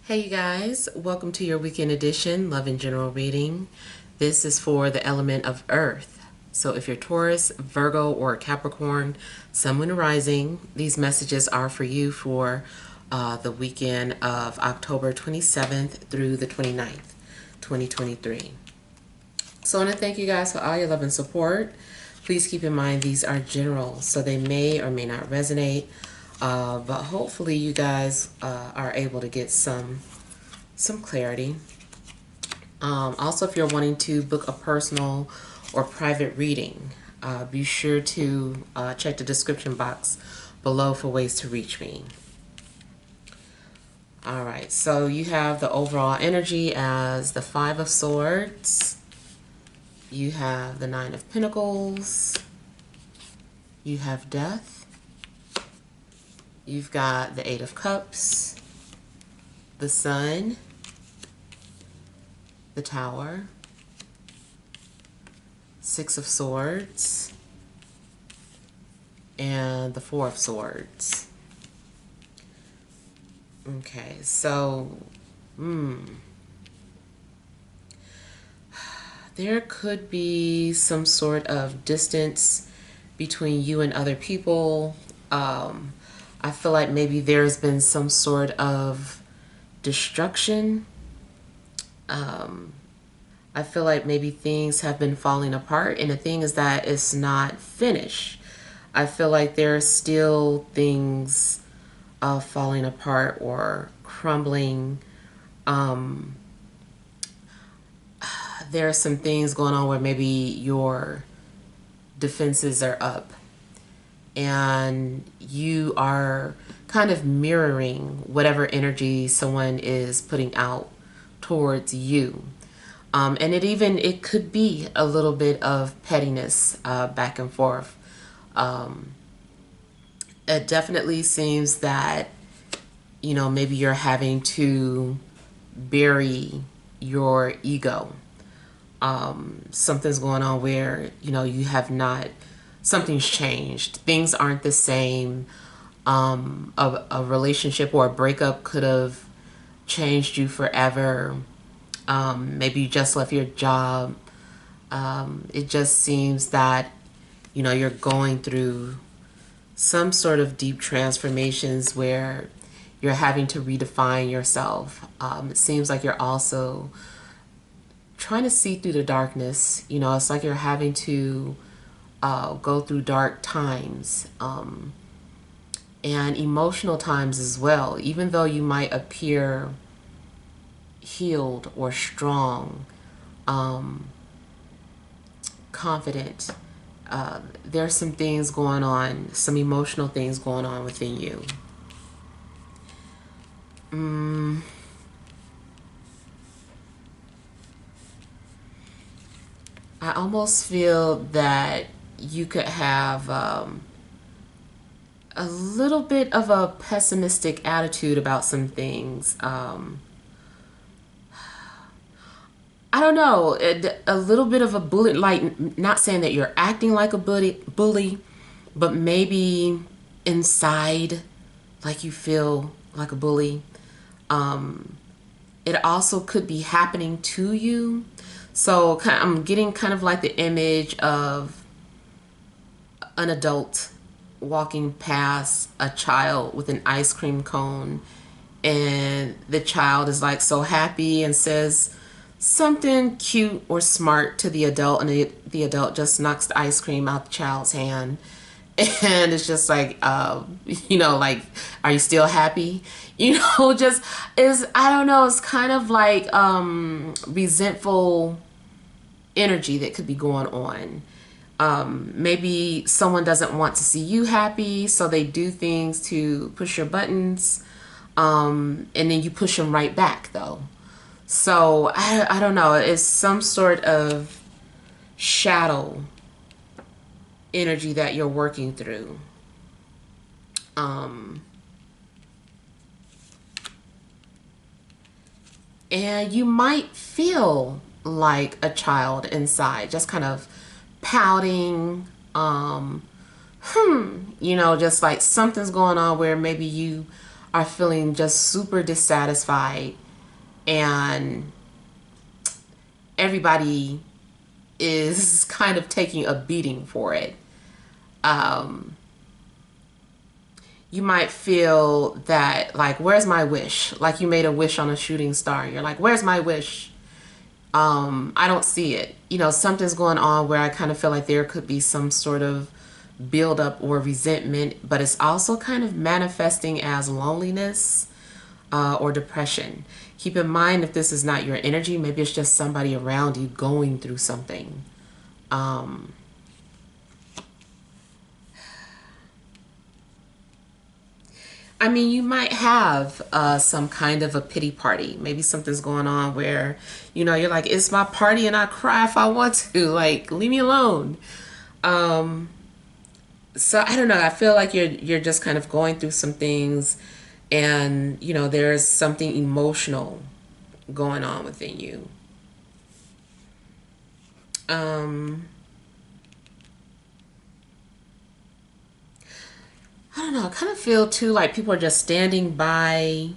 Hey you guys, welcome to your weekend edition, Love and General reading. This is for the element of Earth. So if you're Taurus, Virgo, or Capricorn, Sun, Moon, Rising, these messages are for you for the weekend of October 27th through the 29th, 2023. So I want to thank you guys for all your love and support. Please keep in mind these are general, so they may or may not resonate. But hopefully you guys are able to get some clarity. Also, if you're wanting to book a personal or private reading, be sure to check the description box below for ways to reach me. All right, so you have the overall energy as the Five of Swords. You have the Nine of Pentacles. You have Death. You've got the Eight of Cups, the Sun, the Tower, Six of Swords, and the Four of Swords. Okay, so, there could be some sort of distance between you and other people. I feel like maybe there's been some sort of destruction. I feel like maybe things have been falling apart, and the thing is that it's not finished. I feel like there are still things falling apart or crumbling. There are some things going on where maybe your defenses are up and you are kind of mirroring whatever energy someone is putting out towards you. And it could be a little bit of pettiness back and forth. It definitely seems that, maybe you're having to bury your ego. Something's going on where, you have not, something's changed. Things aren't the same. A relationship or a breakup could have changed you forever. Maybe you just left your job. It just seems that, you're going through some sort of deep transformations where you're having to redefine yourself. It seems like you're also trying to see through the darkness. It's like you're having to go through dark times and emotional times as well. Even though you might appear healed or strong, confident, there's some things going on, some emotional things going on within you. I almost feel that you could have a little bit of a pessimistic attitude about some things. I don't know, a little bit of a bully, like, not saying that you're acting like a bully, but maybe inside, like, you feel like a bully. It also could be happening to you. So I'm getting kind of like the image of an adult walking past a child with an ice cream cone, and the child is like so happy and says something cute or smart to the adult, and the adult just knocks the ice cream out the child's hand. And it's just like, like, are you still happy? Just is, I don't know, it's kind of like resentful energy that could be going on. Maybe someone doesn't want to see you happy, so they do things to push your buttons, and then you push them right back, though. So I don't know. It's some sort of shadow energy that you're working through. And you might feel like a child inside, just kind of pouting, just like something's going on where maybe you are feeling just super dissatisfied, and everybody is kind of taking a beating for it. Um, you might feel that, like, where's my wish? Like you made a wish on a shooting star. You're like, where's my wish? I don't see it. You know, something's going on where I kind of feel like there could be some sort of buildup or resentment, but it's also kind of manifesting as loneliness or depression. Keep in mind, if this is not your energy, maybe it's just somebody around you going through something. Um, I mean, you might have some kind of a pity party. Maybe something's going on where, you know, you're like, it's my party and I cry if I want to. Like, leave me alone. Um, so I don't know. I feel like you're just kind of going through some things, and you know, there's something emotional going on within you. Um, I don't know. I kind of feel too like people are just standing by.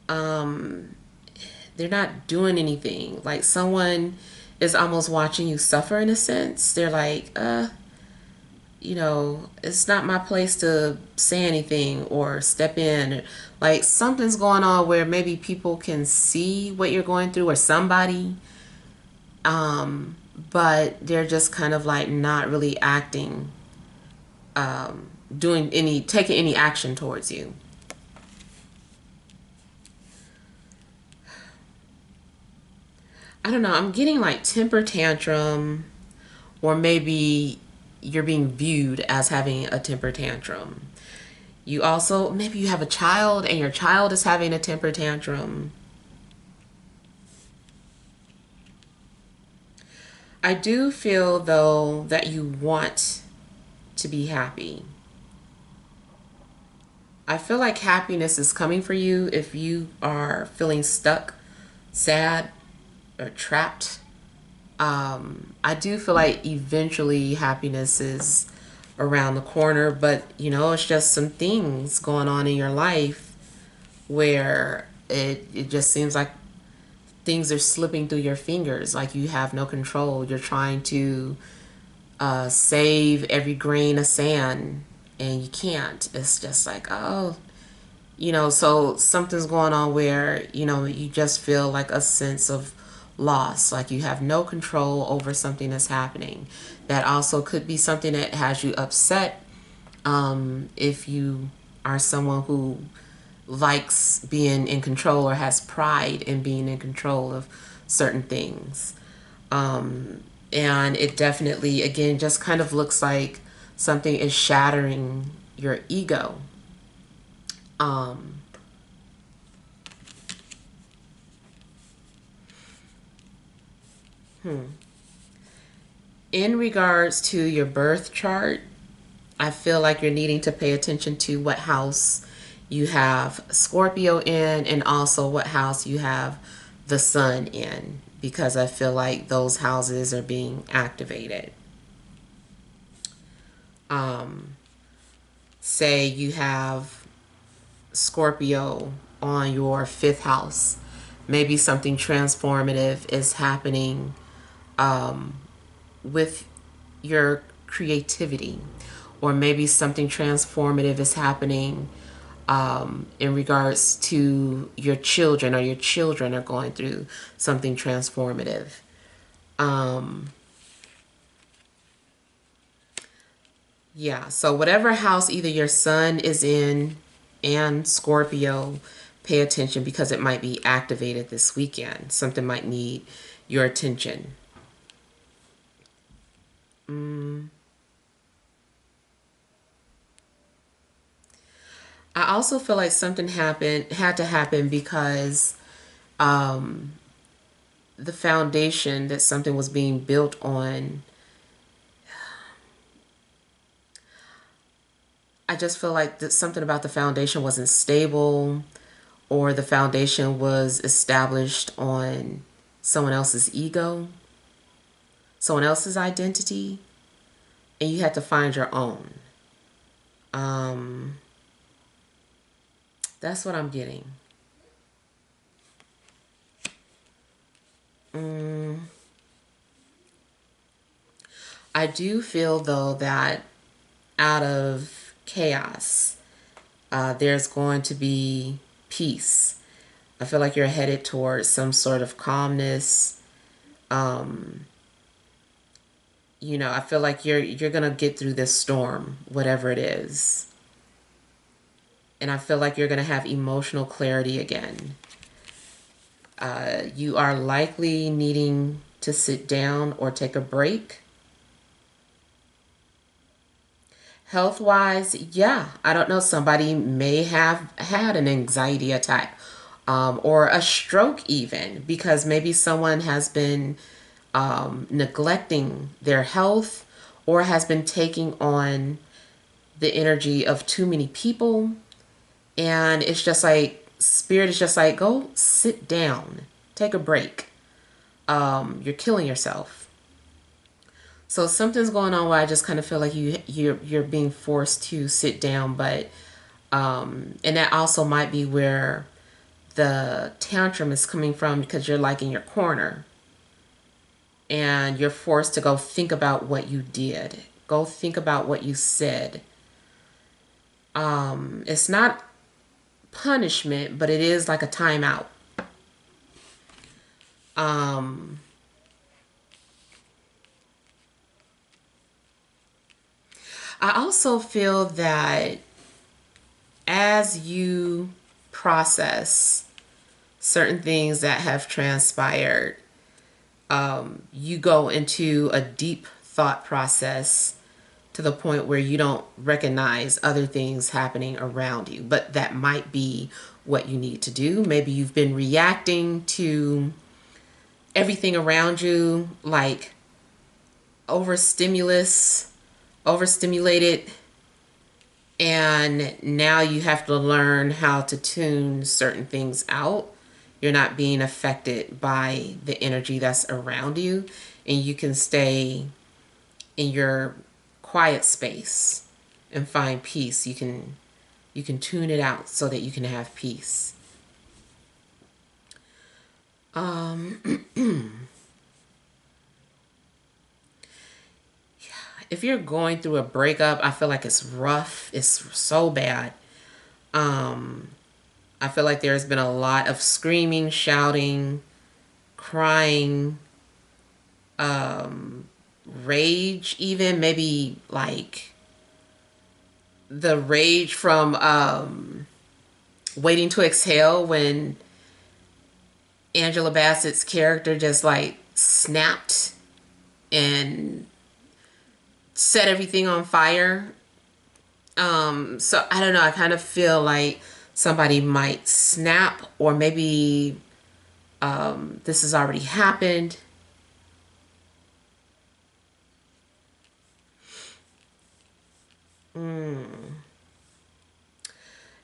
Um, they're not doing anything. Like someone is almost watching you suffer in a sense. They're like, you know, it's not my place to say anything or step in. Like something's going on where maybe people can see what you're going through, or somebody, but they're just kind of like not really acting, doing any, taking any action towards you. I don't know. I'm getting like temper tantrum, or maybe you're being viewed as having a temper tantrum. You also, maybe you have a child and your child is having a temper tantrum. I do feel though that you want to be happy. I feel like happiness is coming for you if you are feeling stuck, sad, or trapped. I do feel like eventually happiness is around the corner, but you know, it's just some things going on in your life where it just seems like things are slipping through your fingers, like you have no control. You're trying to save every grain of sand and you can't. It's just like, oh, you know, so something's going on where, you know, you just feel like a sense of loss, like you have no control over something that's happening. That also could be something that has you upset, if you are someone who likes being in control or has pride in being in control of certain things. And it definitely, again, just kind of looks like something is shattering your ego. Um, in regards to your birth chart, I feel like you're needing to pay attention to what house you have Scorpio in, and also what house you have the sun in, because I feel like those houses are being activated. Um, Say you have Scorpio on your fifth house, maybe something transformative is happening with your creativity, or maybe something transformative is happening in regards to your children, or your children are going through something transformative. Um, yeah, so whatever house either your sun is in and Scorpio, pay attention because it might be activated this weekend. Something might need your attention. Mm. I also feel like something had to happen because um, the foundation that something was being built on, I just feel like that something about the foundation wasn't stable, or the foundation was established on someone else's ego, someone else's identity, and you had to find your own. Um, That's what I'm getting. I do feel though that out of chaos, there's going to be peace. I feel like you're headed towards some sort of calmness. Um, I feel like you're gonna get through this storm, whatever it is. And I feel like you're gonna have emotional clarity again. You are likely needing to sit down or take a break. Health wise, yeah, I don't know. Somebody may have had an anxiety attack, or a stroke, even because maybe someone has been neglecting their health or has been taking on the energy of too many people. And it's just like, spirit is just like, go sit down, take a break. You're killing yourself. So something's going on where I just kind of feel like you're being forced to sit down, but and that also might be where the tantrum is coming from, because you're like in your corner and you're forced to go think about what you did. Go think about what you said. It's not punishment, but it is like a timeout. Um, I also feel that as you process certain things that have transpired, you go into a deep thought process to the point where you don't recognize other things happening around you. But that might be what you need to do. Maybe you've been reacting to everything around you like overstimulus, overstimulated, and now you have to learn how to tune certain things out. You're not being affected by the energy that's around you, and you can stay in your quiet space and find peace. You can tune it out so that you can have peace. If you're going through a breakup, I feel like it's rough. It's so bad. I feel like there's been a lot of screaming, shouting, crying, rage, even maybe like the rage from Waiting to Exhale, when Angela Bassett's character just like snapped and set everything on fire. So I don't know. I kind of feel like somebody might snap, or maybe this has already happened.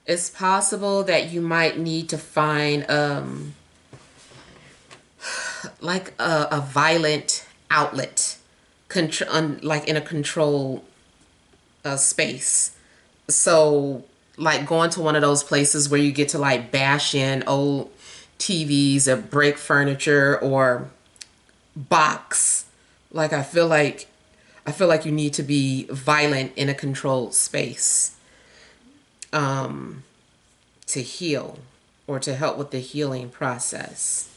It's possible that you might need to find like a violent outlet, like in a controlled space. So like going to one of those places where you get to like bash in old TVs or break furniture or box. Like I feel like you need to be violent in a controlled space to heal, or to help with the healing process.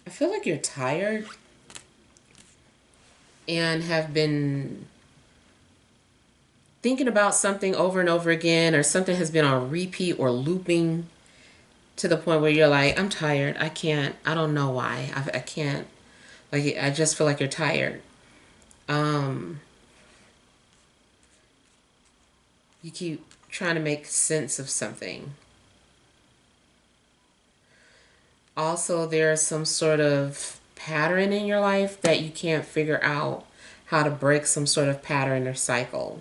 I feel like you're tired and have been thinking about something over and over again, or something has been on repeat or looping to the point where you're like, I'm tired. I can't. I don't know why. I can't. Like, I just feel like you're tired. Um, you keep trying to make sense of something. Also, there's some sort of pattern in your life that you can't figure out how to break some sort of pattern or cycle.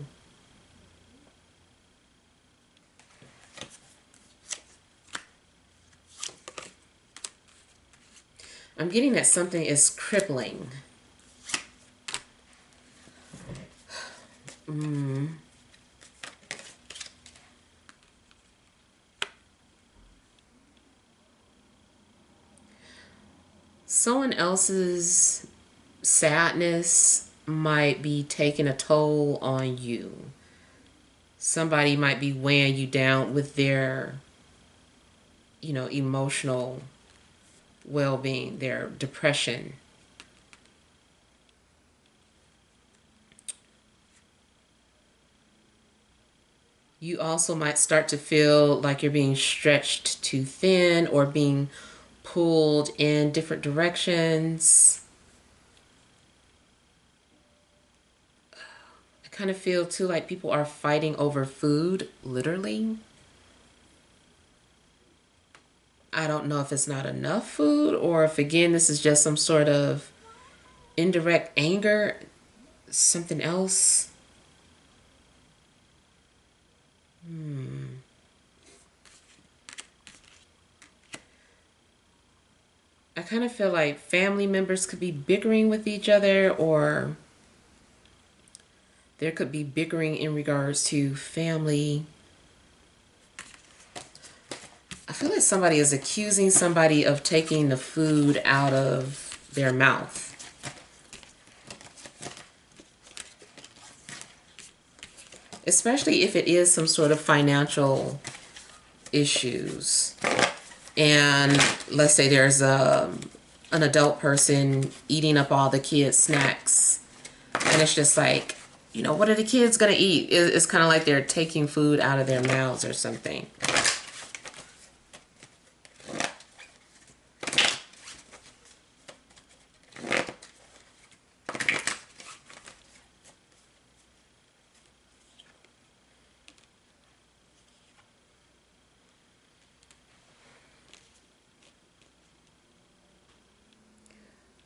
I'm getting that something is crippling. Someone else's sadness might be taking a toll on you. Somebody might be weighing you down with their, emotional well-being, their depression. You also might start to feel like you're being stretched too thin or being pulled in different directions. I kind of feel too like people are fighting over food, literally. I don't know if it's not enough food or if, again, this is just some sort of indirect anger, something else. I kind of feel like family members could be bickering with each other, or there could be bickering in regards to family. I feel like somebody is accusing somebody of taking the food out of their mouth. Especially if it is some sort of financial issues. And let's say there's an adult person eating up all the kids' snacks. And it's just like, what are the kids going to eat? It's kind of like they're taking food out of their mouths or something.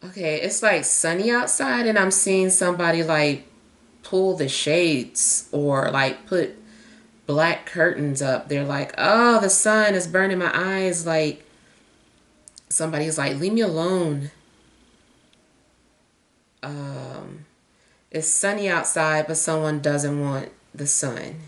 Okay, it's like sunny outside and I'm seeing somebody like pull the shades or like put black curtains up. They're like, oh, the sun is burning my eyes. Like somebody's like, leave me alone. It's sunny outside, but someone doesn't want the sun.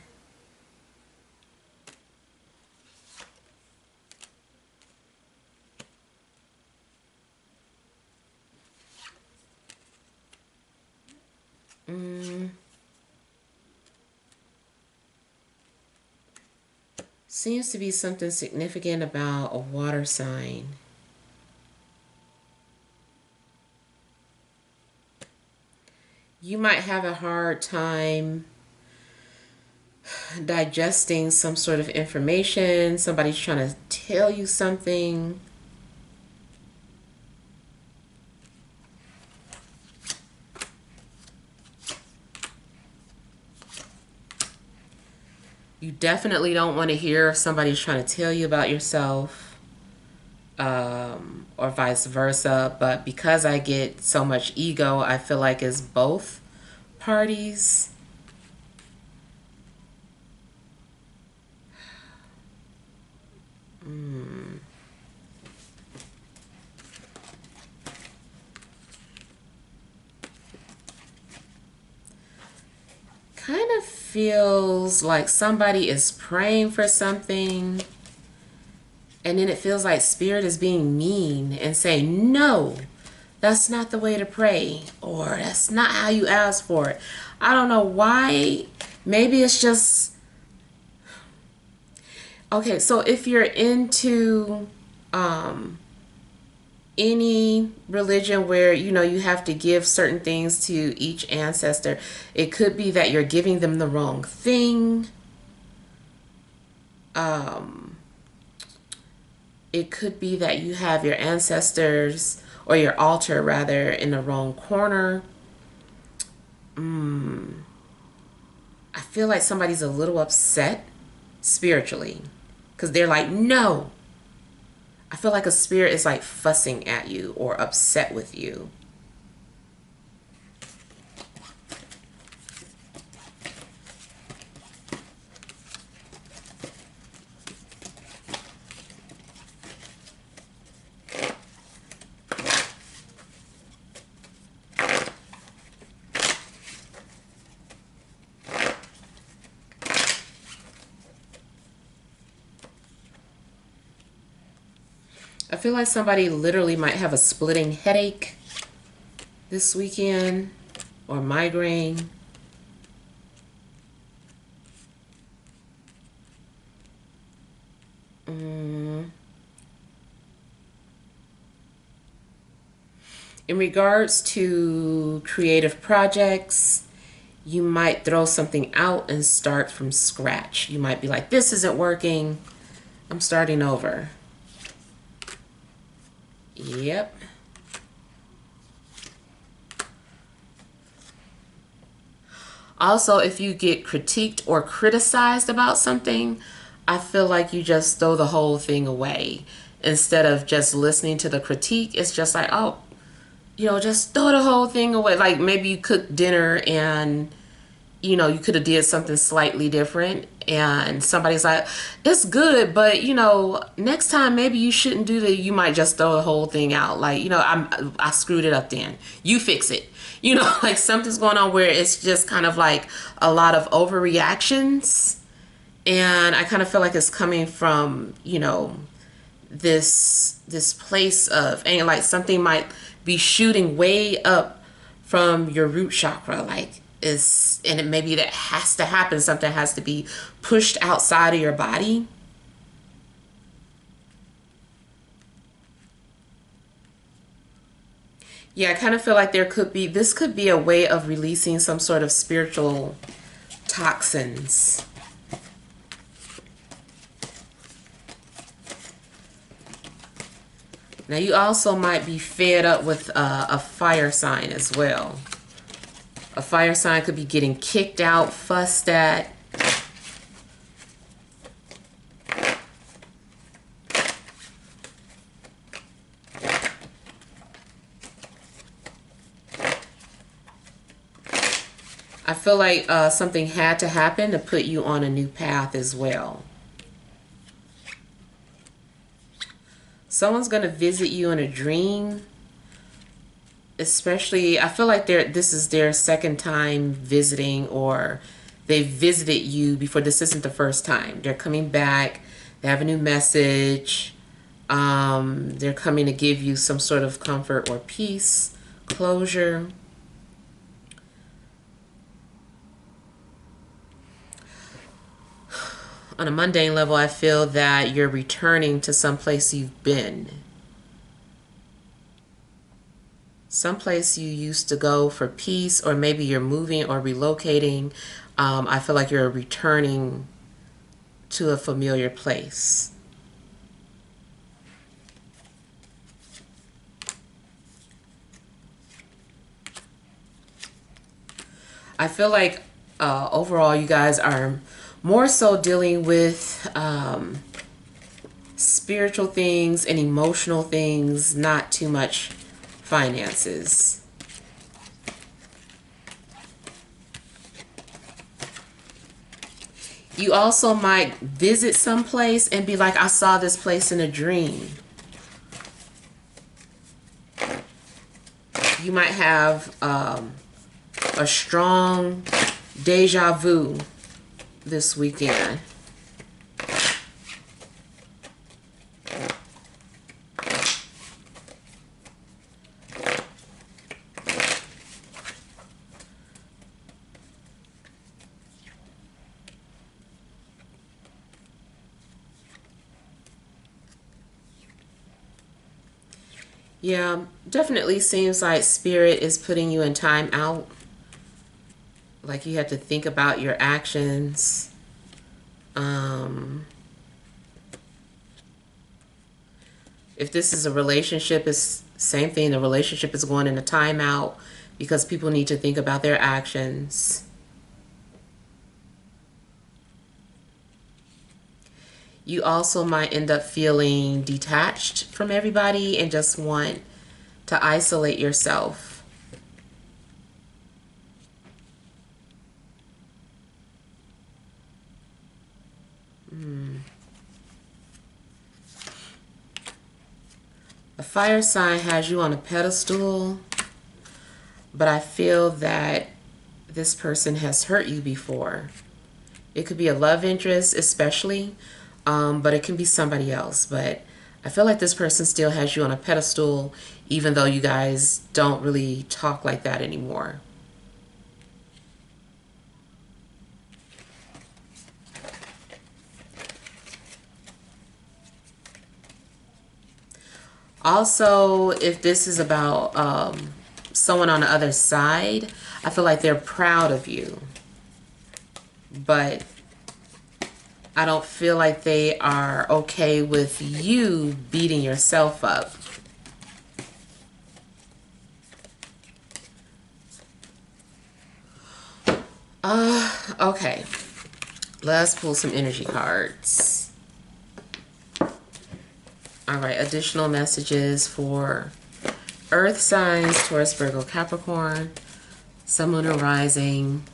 Seems to be something significant about a water sign. You might have a hard time digesting some sort of information. Somebody's trying to tell you something. You definitely don't want to hear if somebody's trying to tell you about yourself, or vice versa. But because I get so much ego, I feel like it's both parties. Kind of feels like somebody is praying for something, and then it feels like spirit is being mean and saying, no, that's not the way to pray, or that's not how you ask for it. I don't know why. Maybe it's just, okay, so if you're into any religion where you have to give certain things to each ancestor, it could be that you're giving them the wrong thing. It could be that you have your ancestors or your altar rather in the wrong corner. I feel like somebody's a little upset spiritually because they're like, no, I feel like a spirit is like fussing at you or upset with you. I feel like somebody literally might have a splitting headache this weekend or migraine. In regards to creative projects, you might throw something out and start from scratch. You might be like, this isn't working. I'm starting over. Yep. Also, if you get critiqued or criticized about something, I feel like you just throw the whole thing away. Instead of just listening to the critique, it's just like, oh, just throw the whole thing away. Like maybe you cooked dinner and, you could have did something slightly different. And somebody's like, it's good, but, next time maybe you shouldn't do that. You might just throw the whole thing out. Like, I screwed it up then. You fix it. Like something's going on where it's just kind of like a lot of overreactions. And I kind of feel like it's coming from, this place of, and like something might be shooting way up from your root chakra. Like and it maybe that has to happen. Something has to be pushed outside of your body. Yeah, I kind of feel like this could be a way of releasing some sort of spiritual toxins. Now you also might be fed up with a fire sign as well. A fire sign could be getting kicked out, fussed at. I feel like something had to happen to put you on a new path as well. Someone's going to visit you in a dream. Especially, I feel like this is their second time visiting, or they visited you before. This isn't the first time. They're coming back. They have a new message. They're coming to give you some sort of comfort or peace, closure. On a mundane level, I feel that you're returning to some place you've been. Someplace you used to go for peace, or maybe you're moving or relocating. I feel like you're returning to a familiar place. I feel like overall you guys are more so dealing with spiritual things and emotional things, not too much finances. You also might visit some place and be like, I saw this place in a dream. You might have a strong deja vu this weekend. Yeah, definitely seems like Spirit is putting you in time out. Like you have to think about your actions. If this is a relationship, it's same thing. The relationship is going into timeout because people need to think about their actions. You also might end up feeling detached from everybody and just want to isolate yourself. A fire sign has you on a pedestal, but I feel that this person has hurt you before. It could be a love interest, especially, but it can be somebody else. But I feel like this person still has you on a pedestal, even though you guys don't really talk like that anymore. Also, if this is about someone on the other side, I feel like they're proud of you. But I don't feel like they are okay with you beating yourself up. Okay. Let's pull some energy cards. All right, additional messages for Earth signs, Taurus, Virgo, Capricorn, Sun, Moon, and Rising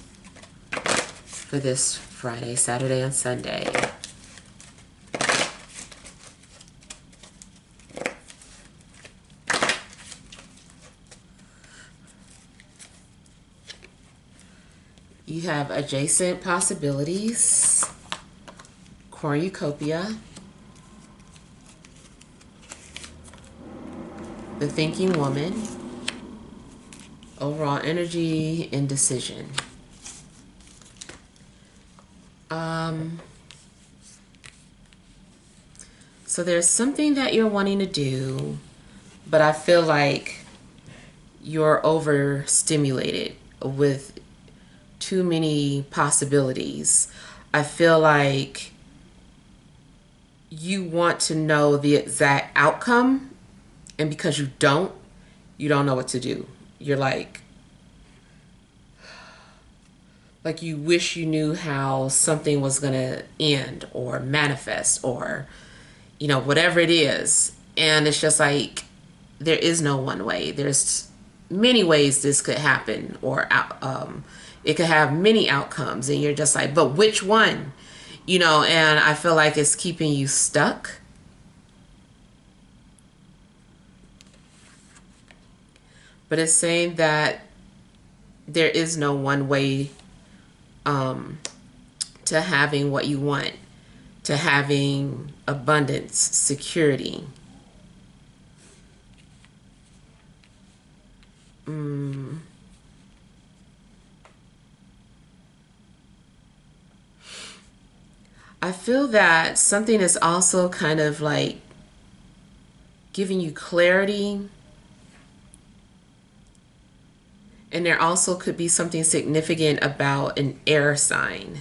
for this Friday, Saturday, and Sunday. You have adjacent possibilities, cornucopia, the thinking woman, overall energy, indecision. So there's something that you're wanting to do, but I feel like you're overstimulated with too many possibilities. I feel like you want to know the exact outcome, and because you don't know what to do. You're like you wish you knew how something was going to end or manifest or whatever it is. And it's just like there is no one way. There's many ways this could happen, or it could have many outcomes, and you're just like, but which one? And I feel like it's keeping you stuck. But it's saying that there is no one way to having what you want, to having abundance, security. I feel that something is also kind of like giving you clarity. And there also could be something significant about an air sign.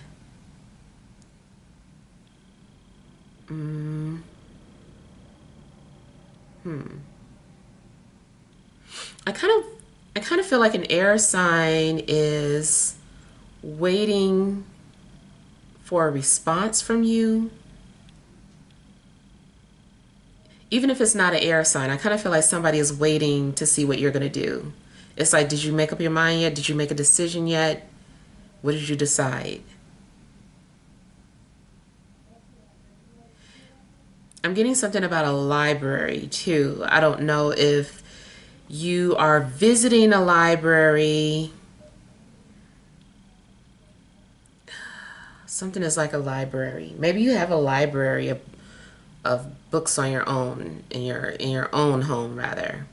I kind of feel like an air sign is waiting for a response from you. Even if it's not an air sign, I kind of feel like somebody is waiting to see what you're going to do. It's like, did you make up your mind yet? Did you make a decision yet? What did you decide? I'm getting something about a library too. I don't know if you are visiting a library. Something is like a library. Maybe you have a library of books on your own, in your own home rather.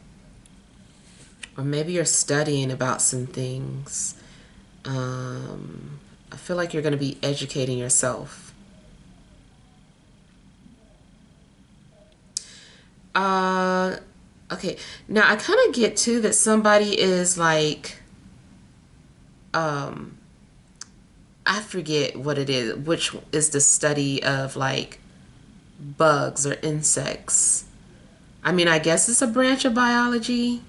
Or maybe you're studying about some things. I feel like you're going to be educating yourself. Okay. Now I kind of get too that somebody is like, I forget what it is, which is the study of like bugs or insects. I mean, I guess it's a branch of biology.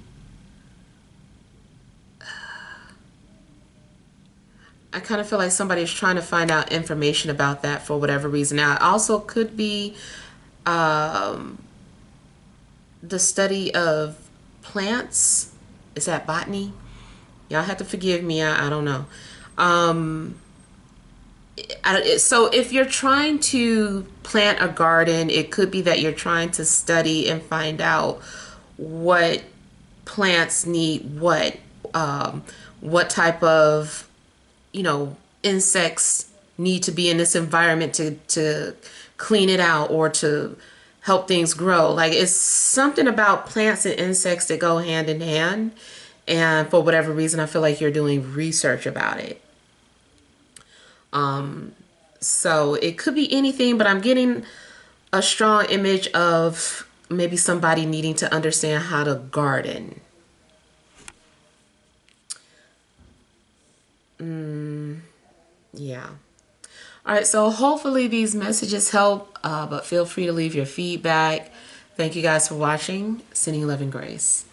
I kind of feel like somebody's trying to find out information about that for whatever reason. Now, it also could be the study of plants. Is that botany? Y'all have to forgive me. I don't know. So if you're trying to plant a garden, it could be that you're trying to study and find out what plants need what type of, insects need to be in this environment to clean it out or to help things grow. Like, it's something about plants and insects that go hand in hand. And for whatever reason, I feel like you're doing research about it. So it could be anything, but I'm getting a strong image of maybe somebody needing to understand how to garden. Yeah. All right, so hopefully these messages help, but feel free to leave your feedback. Thank you guys for watching. Sending love and grace.